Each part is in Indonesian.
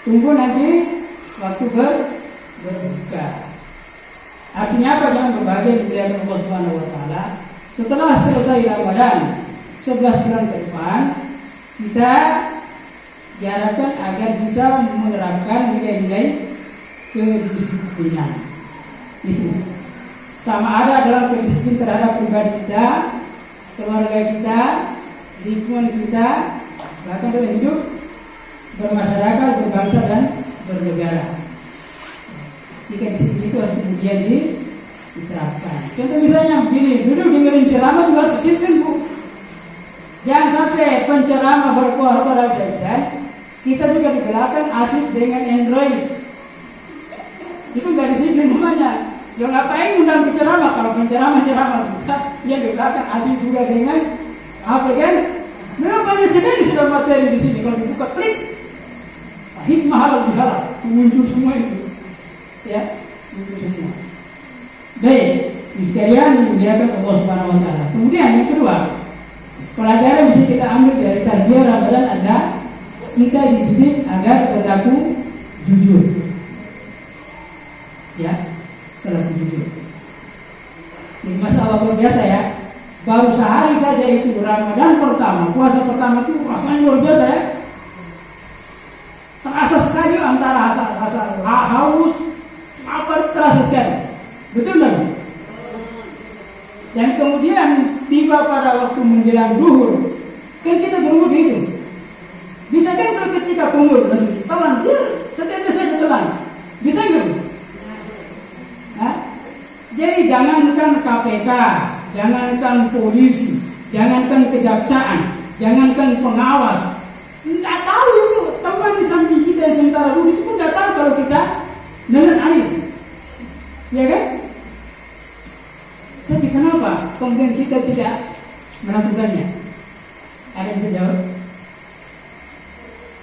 Tunggu nanti waktu berbuka. Artinya apa? Jangan berbahagia di hadapan Allah Subhanahu wa taala. Setelah selesai Ramadan 11 bulan ke depan, kita diharapkan agar bisa menerapkan nilai-nilai kedisiplinan. Itu sama ada dalam kedisiplin terhadap pribadi kita, keluarga kita, lingkungan kita, bahkan dalam hidup bermasyarakat, berbangsa dan bernegara. Jika disiplin itu harus kemudian diterapkan. Contoh misalnya begini, duduk dengerin ceramah juga harus disiplin, Bu. Jangan sampai penceramah berkuar-kuar selesai, kita juga di belakang asik dengan Android. Itu nggak disiplin namanya. Ya ngapain undang penceramah kalau penceramah kita dia di belakang asik juga dengan apa kan? Memang banyak sekali sudah materi di sini. Kalau dibuka klik, hikmah halal bihalal muncul semua itu. Ya, muncul semua. Baik, sekalian dimuliakan Allah Subhanahu wa taala. Kemudian yang kedua, pelajaran bisa kita ambil dari tarbiyah Ramadan adalah kita dididik agar berlaku jujur. Ya, berlaku jujur. Ini masalah luar biasa ya. Baru sehari saja itu Ramadan pertama, puasa pertama itu rasanya luar biasa ya. Terasa sekali antara rasa haus, lapar terasa sekali. Betul nggak? Dan kemudian tiba pada waktu menjelang zuhur, kan kita berwudu itu. Bisa kan kalau ketika kumur, telan dia setetes saja telan. Bisa nggak? Jadi jangankan KPK, jangankan polisi, jangankan kejaksaan, jangankan pengawas, nggak tahu itu teman di samping kita yang sementara dulu itu pun nggak tahu kalau kita dengan air, ya kan? Tapi kenapa kemudian kita tidak melakukannya? Ada yang bisa jawab?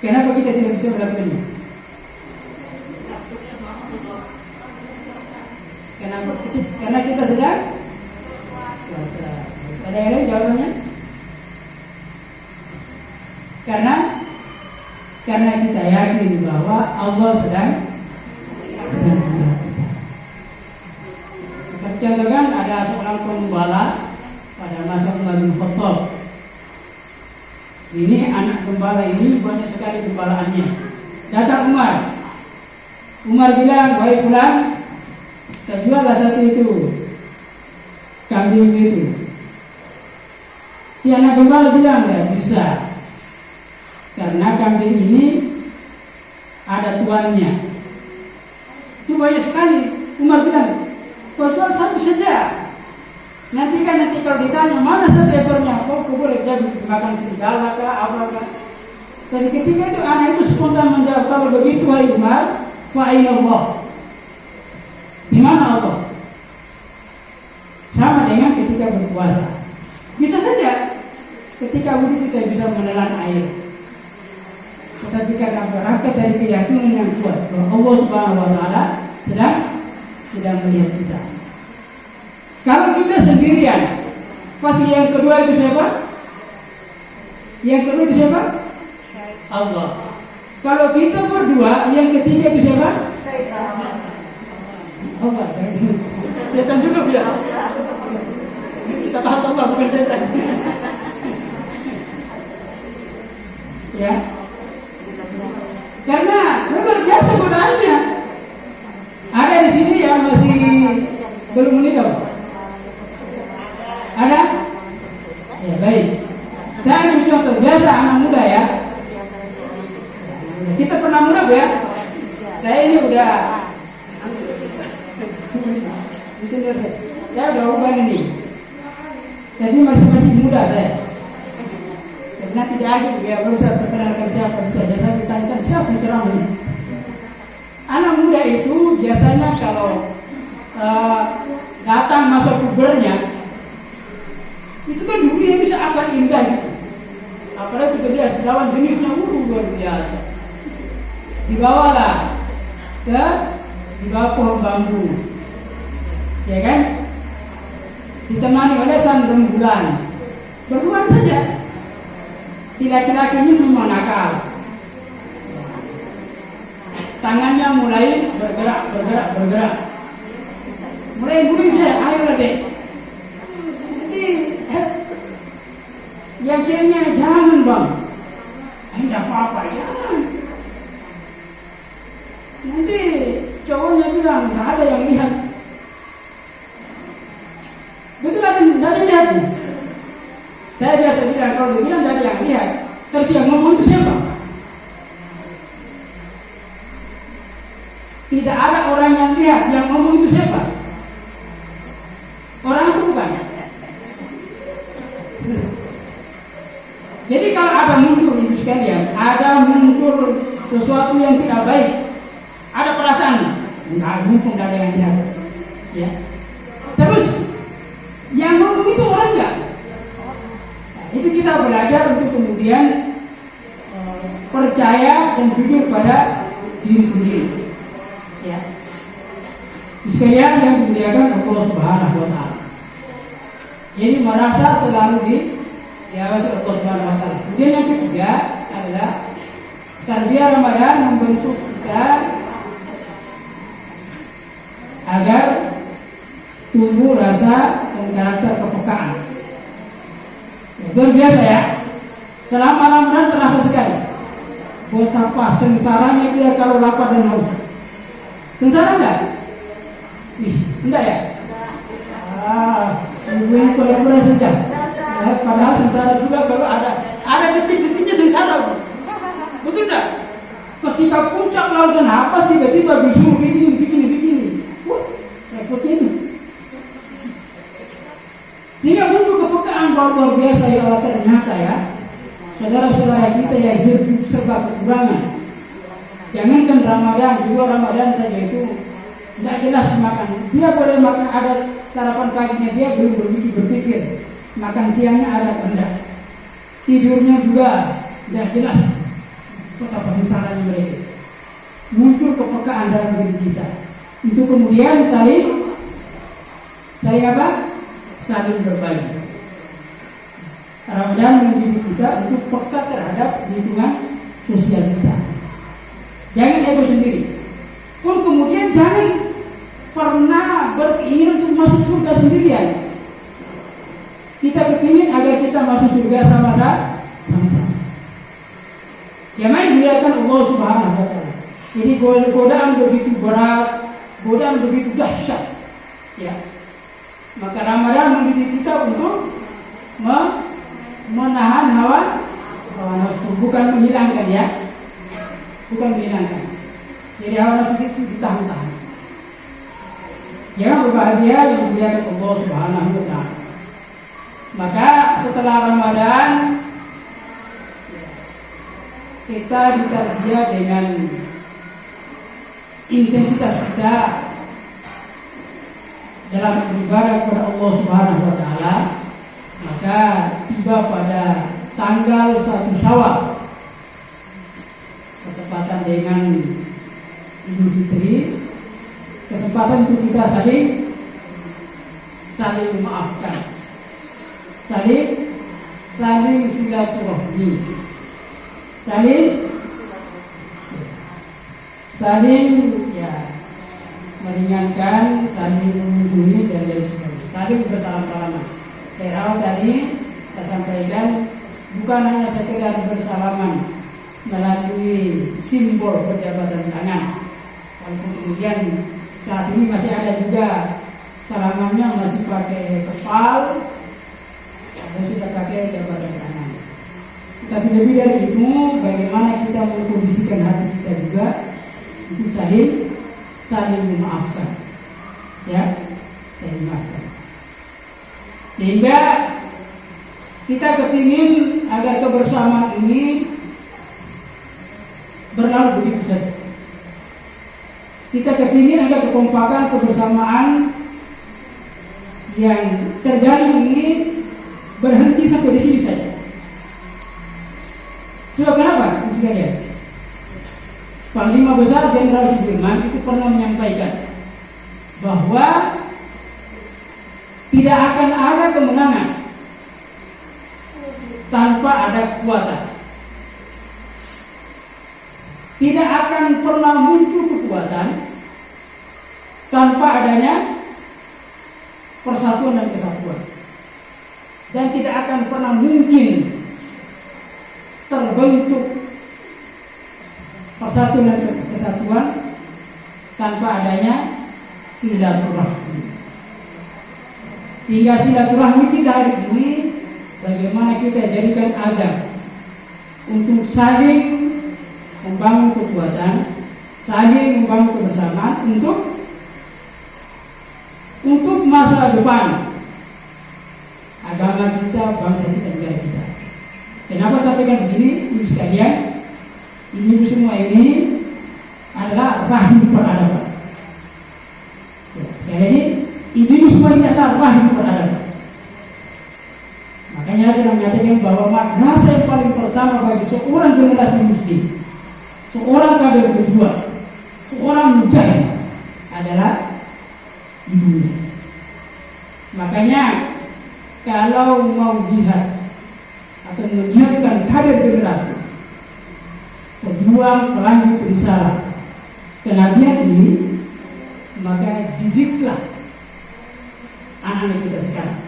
Kenapa kita tidak bisa melakukannya? Kenapa? Karena kita sedang puasa. Ada yang lain jawabannya? Karena kita yakin bahwa Allah sedang contohkan ada seorang pengembala pada masa Umar bin Khattab. Ini anak gembala ini banyak sekali gembalaannya. Datang Umar bilang, "Wahai fulan, juallah satu itu kambing itu." Si anak gembala bilang, "Nggak bisa, karena kambing ini ada tuannya." Itu banyak sekali. Umar bilang, "Kau jual satu saja. Nanti kalau ditanya mana satu ekornya, kau boleh jadi makan serigala kah, apa kah." Tapi ketika itu anak itu spontan menjawab, "Kalau begitu wahai Umar, fa aina Allah?" Di mana Allah? Sama dengan ketika berpuasa. Bisa saja ketika wudhu kita bisa menelan air. Tetapi karena berangkat dari keyakinan yang kuat bahwa Allah Subhanahu wa taala sedang melihat kita. Kalau kita sendirian, pasti yang kedua itu siapa? Yang kedua itu siapa? Allah. Kalau kita berdua, yang ketiga itu siapa? Allah. Setan juga biar. Kita bahas Allah bukan setan. Ya. Karena luar biasa godaannya. Ada di sini yang masih belum menikah. Ada? Ya baik. Saya ambil contoh biasa anak muda ya. Kita pernah muda ya. Saya ini udah di sini saya udah ubah ini. Jadi masih muda saya. Karena tidak ada ya, baru saya perkenalkan siapa saja. Saya ditanyakan siapa ceramah ini. Anak muda itu biasanya kalau datang masuk pubernya, itu kan dunia bisa akan indah gitu. Apalagi kita lihat lawan jenisnya luar biasa. Dibawalah di bawah pohon bambu, ya kan? Ditemani oleh sang rembulan, berduaan saja. Si laki-laki ini memang nakal. tangannya mulai bergerak. Mulai bunyi deh, ayo deh. Nanti yang ceweknya jangan bang, tidak apa-apa jangan. Nanti cowoknya bilang nggak ada yang lihat. Betul ada yang lihat. Saya biasa bilang kalau dia bilang nggak ada yang lihat, terus yang ngomong itu siapa? Tidak ada orang yang lihat, yang ngomong itu siapa? Orang itu bukan. Jadi kalau ada muncul ibu sekalian, ada muncul sesuatu yang tidak baik, ada perasaan, nggak mungkin ada yang lihat, ya. Terus yang ngomong itu orang nggak? Nah, itu kita belajar untuk kemudian percaya dan jujur pada diri sendiri, ya. Sekalian yang dimuliakan Allah Subhanahu Wa Taala. Jadi merasa selalu diawasi Allah Subhanahu Wa Taala. Kemudian yang ketiga adalah tarbiyah Ramadan membentuk kita agar tumbuh rasa dan karakter kepekaan. Luar biasa ya. Selama Ramadan terasa sekali betapa sengsaranya dia kalau lapar dan haus. Sengsara enggak? Enggak ya? Ibu pura-pura saja. Padahal sengsara juga kalau ada detik-detiknya sengsara. Betul enggak? Ketika puncak lautan apa tiba-tiba disuruh begini. Repotnya itu. Sehingga untuk kepekaan luar biasa ya Allah ternyata ya. Saudara-saudara kita yang hidup serba kekurangan. Jangankan Ramadan saja itu tidak jelas makan. Dia boleh makan, ada sarapan paginya dia belum berpikir. Makan siangnya ada atau tidak. Tidurnya juga tidak jelas. Betapa sengsaranya mereka. Muncul kepekaan dalam diri kita. Itu kemudian saling apa? Saling berbagi. Ramadan mendidik kita untuk peka terhadap lingkungan sosial kita. Jangan ego sendiri. Pun kemudian jangan pernah berkeinginan untuk masuk surga sendirian. Kita kepingin agar kita masuk surga sama-sama. Jangan dibiarkan Allah Subhanahu Wa Taala. Jadi godaan begitu berat, godaan begitu dahsyat. Ya. Maka Ramadan mendidik kita untuk menahan hawa nafsu, bukan menghilangkan ya. Bukan menghilangkan. Jadi hawa nafsu itu ditahan-tahan. Jangan berbahagia yang dimuliakan Allah Subhanahu Wa Taala. Maka setelah Ramadan kita ditarbiyah dengan intensitas kita dalam beribadah kepada Allah Subhanahu Wa Taala. Maka tiba pada tanggal 1 Syawal bertepatan dengan Idul Fitri, kesempatan untuk kita saling memaafkan, saling silaturahmi, saling ya meringankan, saling mengunjungi dan lain sebagainya, saling bersalam-salaman. Dari awal tadi saya sampaikan bukan hanya sekedar bersalaman melalui simbol perjabatan tangan. Walaupun kemudian saat ini masih ada juga salamannya masih pakai kepal, ada sudah pakai jabatan tangan. Tapi lebih dari itu, bagaimana kita mengkondisikan hati kita juga untuk saling memaafkan, ya, saling memaafkan. Sehingga kita kepingin agar kebersamaan ini berlalu begitu saja. Kita kepingin agar kekompakan kebersamaan yang terjadi ini berhenti sampai di sini saja. Sebab kenapa? Sekalian, Panglima Besar Jenderal Sudirman itu pernah menyampaikan bahwa tidak akan ada kemenangan tanpa ada kekuatan. tidak akan pernah muncul kekuatan tanpa adanya persatuan dan kesatuan. Dan tidak akan pernah mungkin terbentuk persatuan dan kesatuan tanpa adanya silaturahmi. Sehingga silaturahmi kita hari ini bagaimana kita jadikan ajang untuk saling membangun kekuatan, saling membangun kebersamaan untuk masa depan agama kita, bangsa kita, negara kita. Kenapa sampaikan begini, ibu sekalian? Ibu semua ini adalah rahim peradaban. Sekali lagi, ibu semua ini adalah rahim peradaban. Makanya ada yang menyatakan bahwa madrasah yang paling pertama bagi seorang generasi muslim, seorang kader berjuang, seorang mujahid adalah ibunya. Makanya kalau mau jihad atau menjihadkan kader generasi, pejuang pelanjut risalah kenabian ini, maka didiklah anak-anak kita sekarang.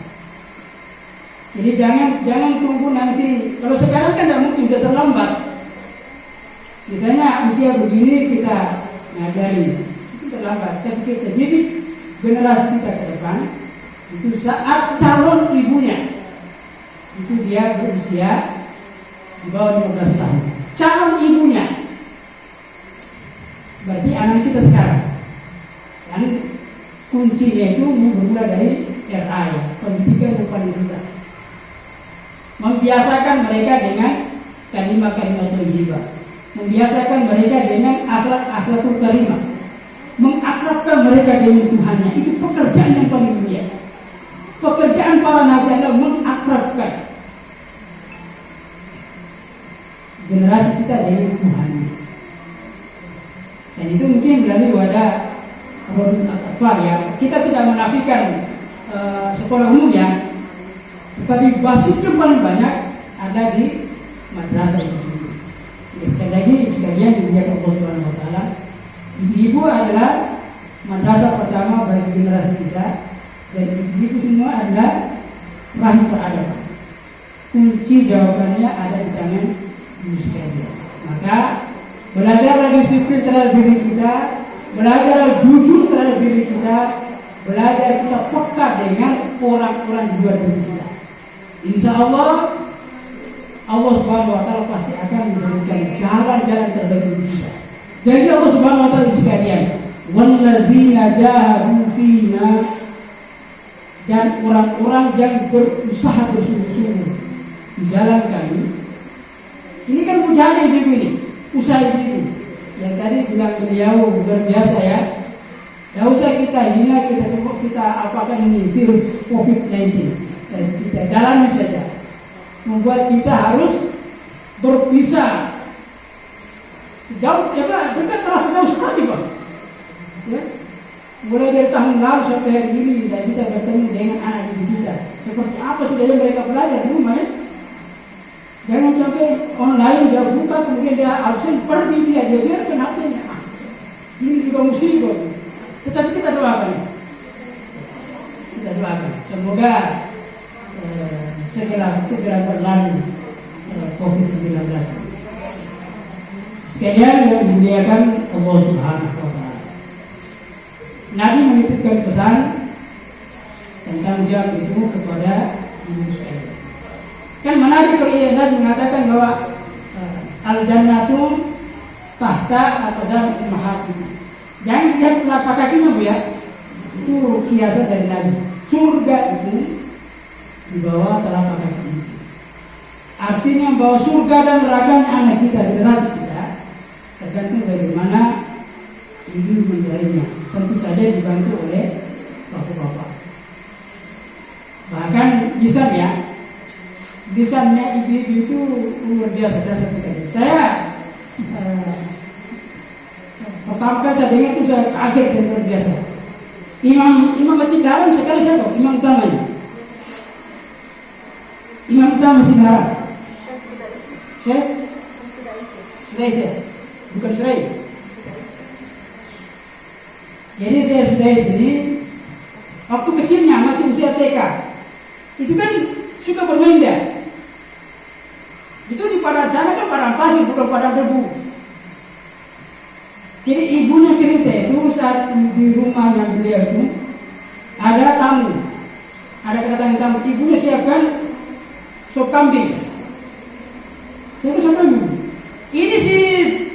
Jadi jangan tunggu nanti. Kalau sekarang kan tidak mungkin, sudah terlambat. Misalnya usia begini kita ngajari, itu terlambat. Tapi kita didik generasi kita ke depan, itu saat calon ibunya itu dia berusia di bawah 15 tahun. Calon ibunya berarti anak kita sekarang. Dan kuncinya itu bermula dari RA, ya, pendidikan berpendidikan. Membiasakan mereka dengan kalimat-kalimat thayyibah, membiasakan mereka dengan akhlak-akhlakul karimah, mengakrabkan mereka dengan Tuhannya. Itu pekerjaan yang paling mulia. Pekerjaan para nabi adalah mengakrabkan generasi kita dengan Tuhannya. Dan itu mungkin melalui wadah Rodul Atfal, ya. Kita tidak menafikan sekolah umum, ya, tetapi basis yang paling banyak ada di madrasah itu sendiri. Sekali lagi sekalian dimuliakan Allah Subhanahu wa taala, ibu-ibu adalah madrasah pertama bagi generasi kita, dan ibu-ibu semua adalah rahim peradaban. Kunci jawabannya ada di tangan ibu sekalian. Maka belajarlah disiplin terhadap diri kita, belajarlah jujur terhadap diri kita, belajar kita peka dengan orang-orang di luar diri kita. Insya Allah Subhanahu wa taala pasti akan memberikan jalan-jalan terbaik untuk kita. Jadi Allah Subhanahu wa taala sekalian, walladzina jahadu fina, dan orang-orang yang berusaha bersungguh-sungguh di jalan kami. Ini kan ujian ibu ini, usaha ibu yang tadi bilang beliau luar biasa, ya. Tidak usah kita hina, kita apakan ini virus COVID-19. Dan kita jalani saja. Membuat kita harus berpisah. Jauh, ya, dekat terasa jauh sekali, Pak. Ya. Mulai dari tahun lalu sampai hari ini tidak bisa bertemu dengan anak didik kita. Seperti apa sudah yang mereka belajar di rumah, ya? Jangan sampai online dia buka, kemudian dia absen, pergi dia biarkan HP-nya. Ini juga musibah. Tetapi kita doakan. Kita doakan. Semoga segera berlalu COVID-19. Sekalian yang dimuliakan Allah Subhanahu wa taala. Nabi menitipkan pesan tentang jawab itu kepada ibu sekalian. Kan menarik kalau Nabi mengatakan bahwa al-jannatu tahta atau dalam mahati. Jangan lihat telapak kakinya, Bu, ya. Itu kiasan dari Nabi. Surga itu di bawah telapak kaki. Artinya bahwa surga dan nerakanya anak kita, generasi kita, tergantung bagaimana ibu menilainya. Tentu saja dibantu oleh bapak-bapak. Bahkan lisannya ibu-ibu itu luar biasa, dasar sekali. Saya pertama kali saya dengar itu saya kaget dan luar biasa. Imam masjid dalam sekali saya tahu, imam utamanya. Imam utama masjid dalam. Syekh? Sudah isi. bukan Surai. Jadi saya sudah di sini, waktu kecilnya masih usia TK, itu kan suka bermain dia. Itu di padang sana kan padang pasir, bukan padang debu. Jadi ibunya cerita itu saat di rumahnya beliau itu ada tamu, ada kedatangan tamu, ibunya siapkan sop kambing. Saya sop kambing. Ini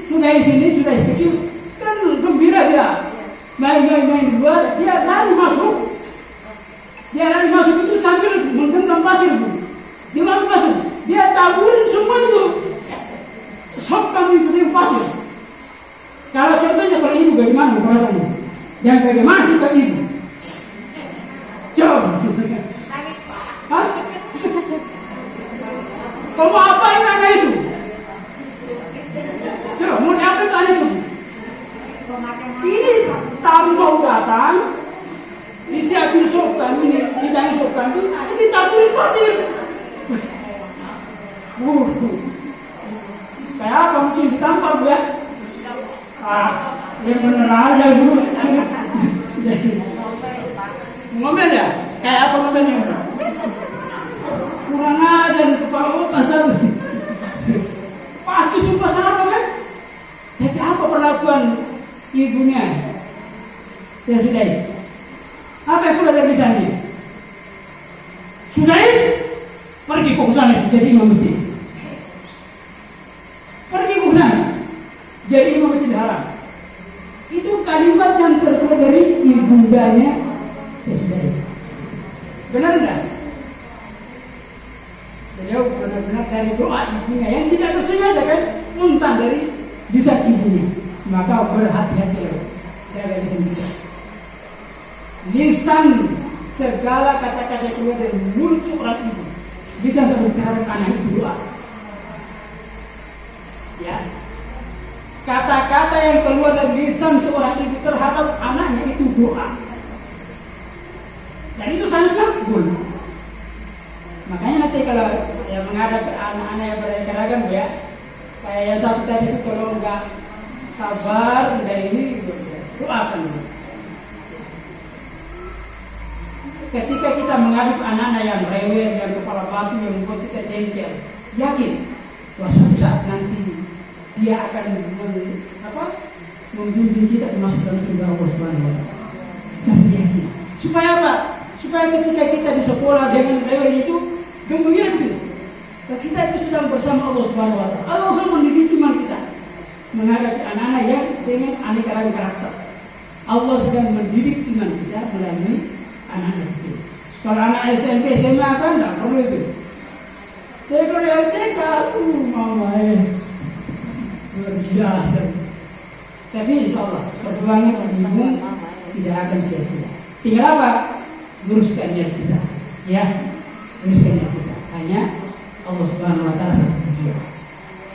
sudah di sini, sudah kecil, kan gembira dia. Main di luar, dia lari masuk itu sambil menggenggam pasir, Bu. Dia masuk, dia taburin semua itu sop kambing itu di pasir. Kalau contohnya kalau ibu bagaimana perasaannya? Yang bagaimana sih kalau ibu? Coba. Nangis, Pak. Hah? Kamu apain anak itu? Coba, mau diapain anak itu? Ini tamu mau datang, disiapin sop kambing, ditanya sop kambing, ditaburin pasir. Kayak apa mungkin ditampar, Bu, ya? Yang bener aja dulu. Ngomel ya? Kayak apa ngomelnya? Kurang ajar kepala otak saya. Pasti sumpah salah kan? Jadi apa perlakuan ibunya? Saya sudah. Apa yang keluar dari sana? Sudah pergi ke sana jadi imam masjid. Pergi ke sana. Jadi imam masjid haram. Itu kalimat yang terkeluar dari ibundanya. Benar enggak? Beliau benar-benar dari doa ibunya yang tidak tersengaja kan, muntah dari lisan ibunya. Maka berhati-hatilah jaga lisan kita. Lisan segala kata-kata keluar dari mulut seorang ibu bisa terhadap anak itu doa. Ya. Kata-kata yang keluar dari lisan seorang ibu terhadap anaknya itu doa. Dan itu sangat makbul. Makanya nanti kalau yang menghadap anak-anak yang beragam ya, kayak yang satu tadi itu kalau enggak sabar dari ini doakan. Ketika kita menghadap anak-anak yang rewel, yang kepala batu, yang membuat kita jengkel, yakin suatu saat nanti dia akan menjunjung kita termasuk dalam surga Allah Subhanahu wa taala. Tapi yakin. Supaya apa? Supaya ketika kita di sekolah dengan rewel itu gembira itu. Kita itu sedang bersama Allah Subhanahu wa taala. Allah akan mendidik iman kita menghadapi anak-anak yang dengan aneka ragam karakter. Allah sedang mendidik iman kita melalui anak-anak itu. Kalau anak SMP, SMA kan tidak perlu itu. Saya kalau yang TK, mama luar biasa. Tapi insya Allah perjuangan ibu tidak akan sia-sia. Tinggal apa? Luruskan niat kita, ya, luruskan niat kita. Hanya Allah Subhanahu Wa Taala satu.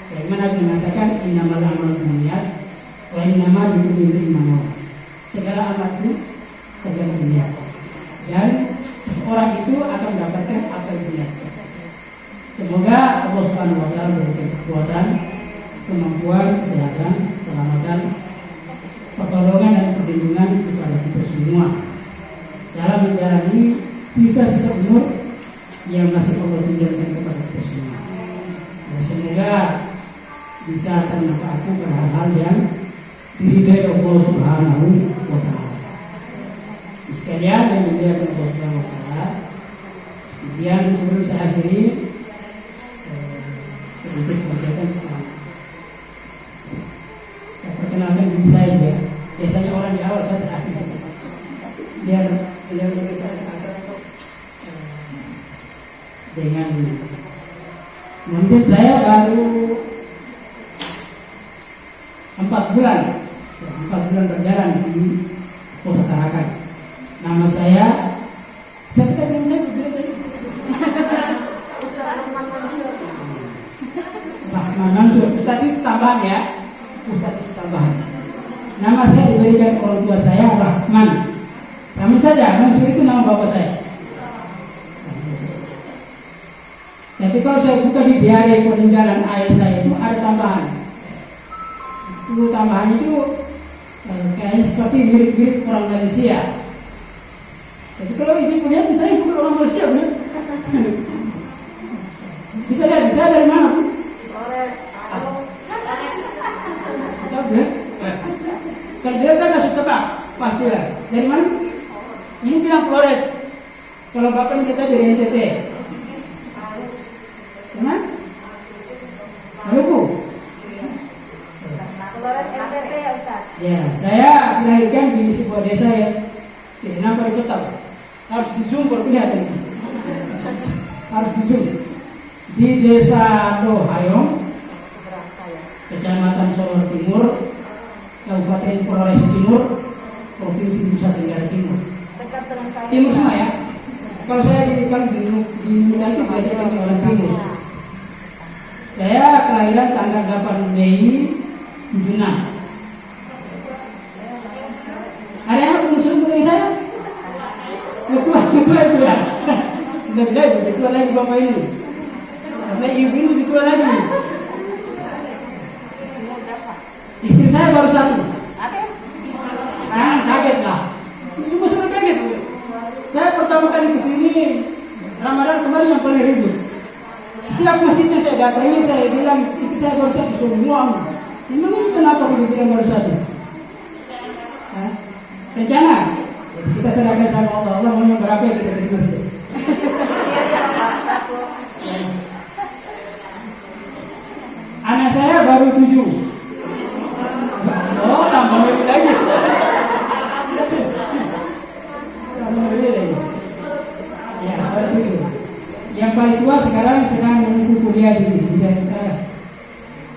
Bagaimana mengatakan innamal a'malu binniyat wa innamal likulli imrin ma nawa. Segala amal itu tergantung niat. Dan orang itu akan mendapatkan apa yang diniatkan. Semoga Allah Subhanahu Wa Taala memberikan kekuatan, kemampuan, kesehatan, keselamatan, pertolongan dan perlindungan kepada kita semua dalam menjalani sisa-sisa umur yang masih Allah tinggalkan kepada kita semua. Dan semoga bisa termanfaatkan pada hal-hal yang diridai Allah Subhanahu wa taala. Sekalian yang dimuliakan Allah Subhanahu wa taala. Kemudian sebelum saya akhiri sedikit sampaikan saya perkenalkan diri saya ya. Biasanya orang di awal saya terakhir biar mereka dengan mungkin saya baru 4 bulan berjalan di Kota Tarakan. Nama saya belum saya Rahman Mansur. Tadi tambahan ya, Ustaz tambahan. Nama saya diberikan orang tua saya Rahman. Namun saja Mansur itu nama bapak saya. Tapi kalau saya buka di diari peninggalan ayah saya itu ada tambahan. Itu ibu tambahan itu kayaknya seperti mirip-mirip orang Malaysia. Jadi kalau ibu lihat, saya bukan orang Malaysia, benar? Bisa lihat, saya dari mana? Flores. Kalau dia kan sudah tebak, pasti lah. Dari mana? Ini bilang Flores. Kalau bapak kita dari NTT. Mana? Maluku. Flores NTT ya Ustaz. Ya, saya dilahirkan di sebuah desa ya. Nampak itu tahu. Harus di zoom baru kelihatan. Harus di zoom. Di desa Dohayong, Kecamatan Solor Timur, Kabupaten Flores Timur, Provinsi Nusa Tenggara Timur. Dekat dengan saya. Timur semua ya. Kalau saya di Medan itu biasanya orang Timur. Saya kelahiran tanggal 8 Mei 76. Ada yang mengusul dari saya? Betul ya. Betul lagi bapak ini. Karena ibu ini lebih tua lagi. Istri saya baru satu. Kaget lah. Semua kaget. Saya pertama kali ke sini Ramadan kemarin yang paling ribut. Setiap masjidnya saya datang ini saya bilang istri saya baru satu semua. Memang ini kenapa aku bilang baru satu? Rencana kita serahkan sama Allah mau yang berapa kita di masjid. Anak saya baru 7. Oh, tambah lebih lagi. Ya, baru 7. Yang paling tua sekarang sedang menempuh kuliah di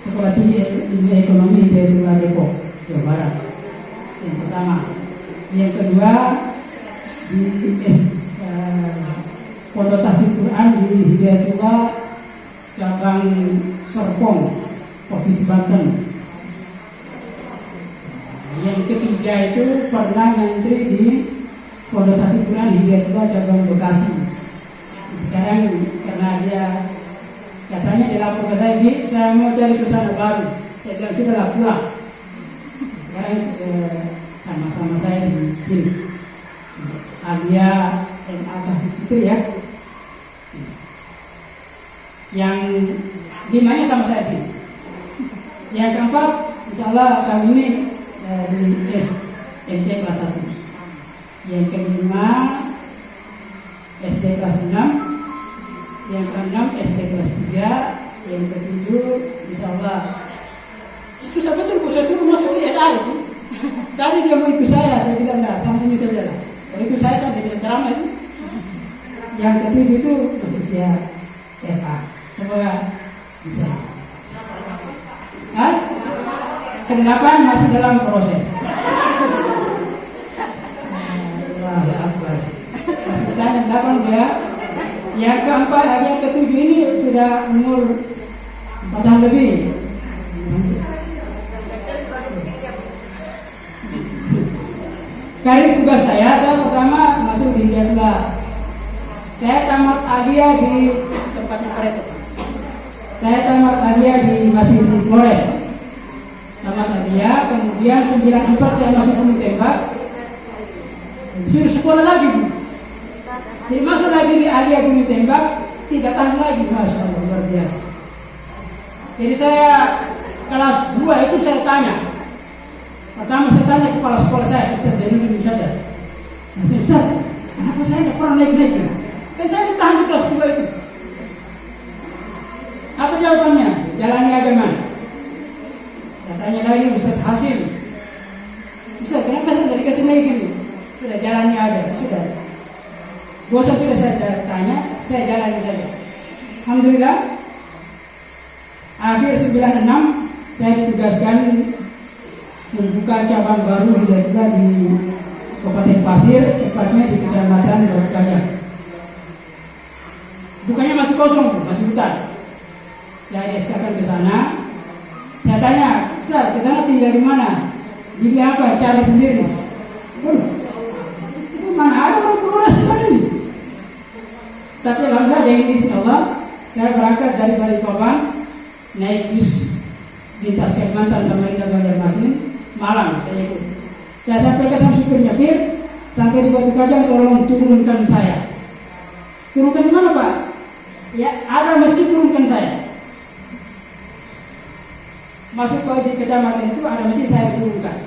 Sekolah Tinggi Ilmu Ekonomi di Depok, Jawa Barat. Yang pertama. Yang kedua di Pondok Tahfiz Quran di Hidayatullah cabang Serpong, Provinsi Banten. Yang ketiga itu pernah ngantri di Pondok Tahfiz Quran Hidayatullah cabang Bekasi. Sekarang karena dia katanya dilapor ke saya mau cari suasana baru. Saya bilang sudahlah pulang. Sekarang sama-sama saya di sini. Alia MA itu ya. Yang limanya sama saya sih. Yang keempat, insyaallah kami ini di SMP kelas 1. Yang kelima SD kelas 6. Yang keenam SD kelas 3. Yang ketujuh insyaallah susah betul saya suruh masuk di NA itu. Tadi dia mau ikut saya bilang enggak, sampai ini saja lah. Kalau ikut saya bisa ceramah itu. Yang ketujuh itu usia FA. Semoga bisa. Kedelapan masih dalam proses. Allahu Akbar. Dan 8 dia. Yang keempat, yang ketujuh ini sudah umur 4 tahun lebih. Karir tugas saya pertama masuk di Hidayatullah. Saya tamat aliyah di tempatnya Pareto. Saya tamat aliyah masih di Flores. Tamat aliyah, kemudian 94 saya masuk Gunung Tembak. Suruh sekolah lagi. Jadi masuk lagi di aliyah Gunung Tembak, 3 tahun lagi, masya Allah luar biasa. Jadi saya kelas 2 itu saya tanya. Pertama saya tanya kepala sekolah saya, Ustaz Zainuddin saja. Ustaz, kenapa saya tidak pernah naik-naik? Kan saya ditahan di kelas 2 itu. Apa jawabannya? Jalani aja man. Saya tanya lagi Ustaz Hasim. Ustaz, kenapa saya tidak dikasih naik ini? Sudah jalani aja, sudah. Bosan sudah saya tanya, saya jalani saja. Alhamdulillah. Akhir 96 saya ditugaskan membuka cabang baru di Kabupaten Pasir, tepatnya di Kecamatan Gajah. Bukannya masih kosong, masih hutan. Saya SK-kan ke sana. Saya tanya, Ustaz, ke sana tinggal di mana? Jadi apa? Cari sendiri. Mana ada orang Flores di sana nih? Tapi alhamdulillah dengan izin Allah, saya berangkat dari Balikpapan naik bis lintas Kalimantan Samarinda Banjarmasin malam saya ikut. Saya sampaikan sama supirnya, "Bir, sampai di Batu Kajang tolong turunkan saya." "Turunkan di mana, Pak?" "Ya, ada masjid, turunkan saya." Masuk ke di kecamatan itu ada masjid, saya turunkan.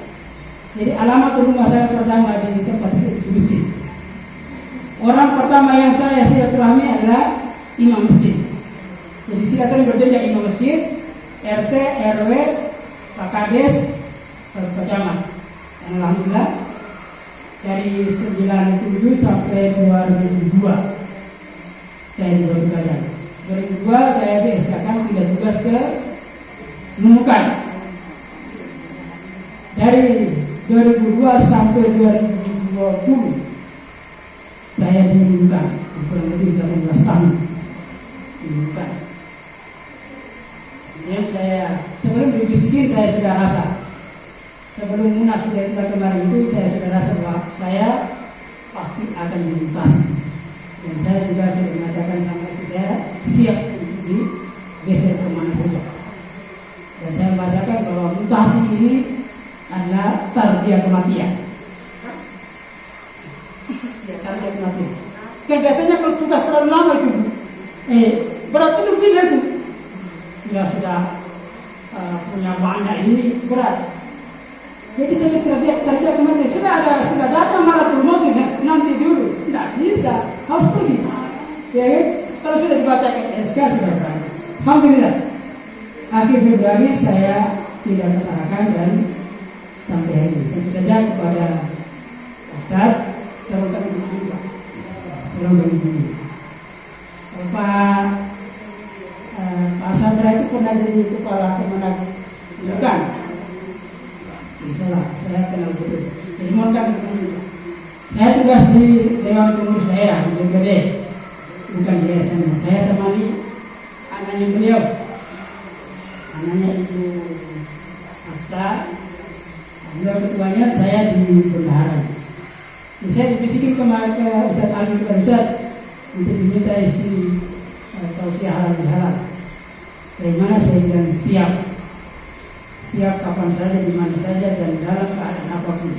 Jadi alamat rumah saya pertama di tempat itu di masjid. Orang pertama yang saya silaturahmi adalah imam masjid. Jadi silaturahmi berjenjang, imam masjid, RT, RW, Pak Kades, Pak Camat. Dan alhamdulillah dari 97 sampai 2002 saya di Batu Kajang. 2002 saya di SK-kan pindah tugas ke Nunukan. Dari 2002 sampai 2020 saya di Nunukan, kurang lebih 18 tahun di Nunukan. Kemudian saya sebelum dibisikin saya sudah rasa, sebelum Munas sudah kita kemarin itu saya sudah rasa bahwa saya pasti akan dimutasi. Dan saya juga sudah mengatakan sama istri saya siap untuk digeser kemana saja. Dan saya membahasakan bahwa mutasi ini adalah tarbiyah kematian. Ya, tarbiyah kematian. Kan biasanya kalau tugas terlalu lama itu, berat itu pindah itu. Ya sudah punya banyak ini berat. Jadi saya tarbiyah kematian sudah datang malah promosi nanti dulu tidak bisa, harus pergi. Ya kan? Kalau sudah dibacakan SK sudah berani. Alhamdulillah. Akhir Februari saya tidak mengutarakan dan sampai hari ini. Tentu saja kepada Ustaz, tolong kami dulu, Pak. Tolong kami dulu. Pak Sandra itu pernah jadi kepala Kemenag bukan? Salah, saya kenal betul. Jadi mohon kami dulu. Saya tugas di Dewan Pengurus Daerah di DPD, bukan di yayasan. Saya temani anaknya beliau. Anaknya Ibu Aksa, beliau ketuanya, saya di bendahara. Saya dibisikin kemarin ke Ustaz Ali Ustaz untuk diminta isi tausiah halal. Dari mana saya bilang siap kapan saja, di mana saja dan dalam keadaan apapun.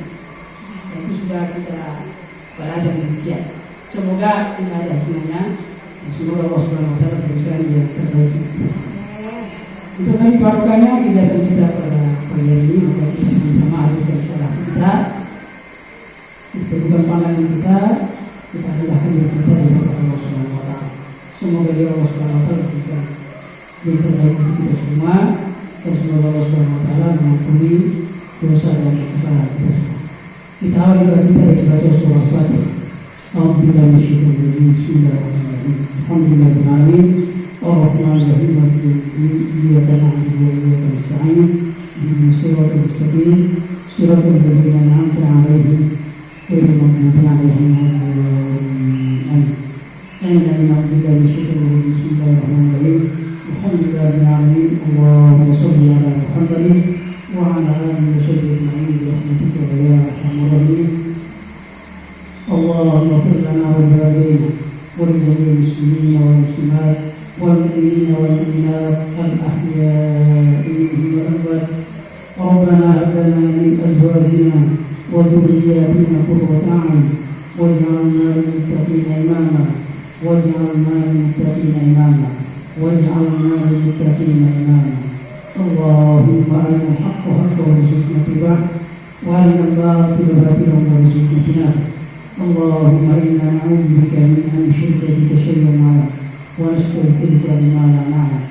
Itu sudah kita berada demikian. Semoga tidak ada hikmahnya. Semoga Allah Subhanahu Wa Taala berikan yang terbaik. Untuk kami barokahnya kegiatan kita pada pagi ini, maka kita sama-sama hadirkan sholat kita, kebutuhan pandangan kita rendahkan diri kita di hadapan Allah Subhanahu Wa Taala. Semoga Allah Subhanahu Wa Taala berikan yang terbaik untuk kita semua, dan semoga Allah Subhanahu Wa Taala mengampuni dosa dan kesalahan kita semua. Kita awali doa kita dari baca surah Al-Fatihah. A'udzubillahi minasyaitonir rajim. Bismillahirrahmanirrahim. Alhamdulillahirabbil alamin. Ar-Rahmanir-Rahim. Iyyaka na'budu wa iyyaka nasta'in. Ihdinas siratal mustaqim. Siratal ladzina an'amta 'alaihim ghairil maghdubi 'alaihim waladdallin. A'udzubillahi minasyaitonir rajim. Bismillahirrahmanirrahim. Alhamdulillahirabbil alamin. Allahumma shalli 'ala Muhammadin wa 'ala alihi wa sahbihi ajma'in bi rahmatika ya arhamar rahimin. Allahumma ighfir lana wa liwalidayna wa li jami'il muslimina wal muslimat wal mu'minina wal mu'minat al ahya'i minhum wal amwat. Rabbana hab lana min azwajina wa dhurriyyatina qurrata a'yun waj'alna lil muttaqina imama waj'alna lil muttaqina imama waj'alna lil muttaqina imama. Allahumma arina al-haqqa haqqan warzuqna ittiba'ah wa arina al-batila batilan warzuqna ijtinabah. Allahumma inna na'udzubika min an nushrika bika shay'an ma wa nastaghfiruka lima la na'lam.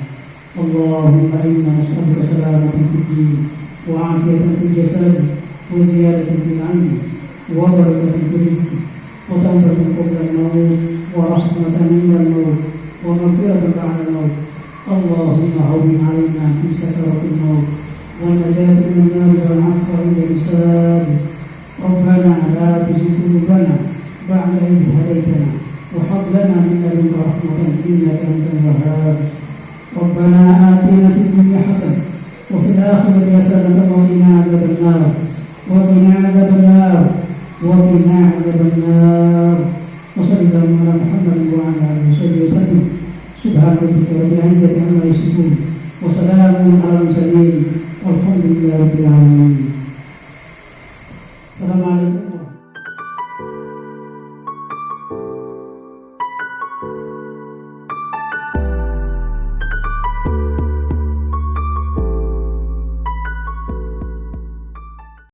Allahumma inna nas'aluka salamatan fid din wa 'afiyatan fil jasad wa ziyadatan fil 'ilmi wa barakatan fil rizqi wa tawbatan qabla al-maut wa rahmatan 'inda al-maut wa maghfiratan ba'da al-maut. Allahumma hawwin 'alaina fi sakaratil maut wa najatan min an-nar wal 'afwa 'inda al-hisab. ربنا لا تزغ قلوبنا بعد إذ هديتنا وهب لنا من لدنك رحمة إنك أنت الوهاب. ربنا آتنا في الدنيا حسنة وفي الآخرة حسنة وقنا عذاب النار وقنا عذاب النار وقنا عذاب النار. وصلى الله على محمد وعلى آله وصحبه وسلم. سبحان ربك رب العزة عما يصفون وسلام wassalamu ala mursalin walhamdulillahi rabbil alamin.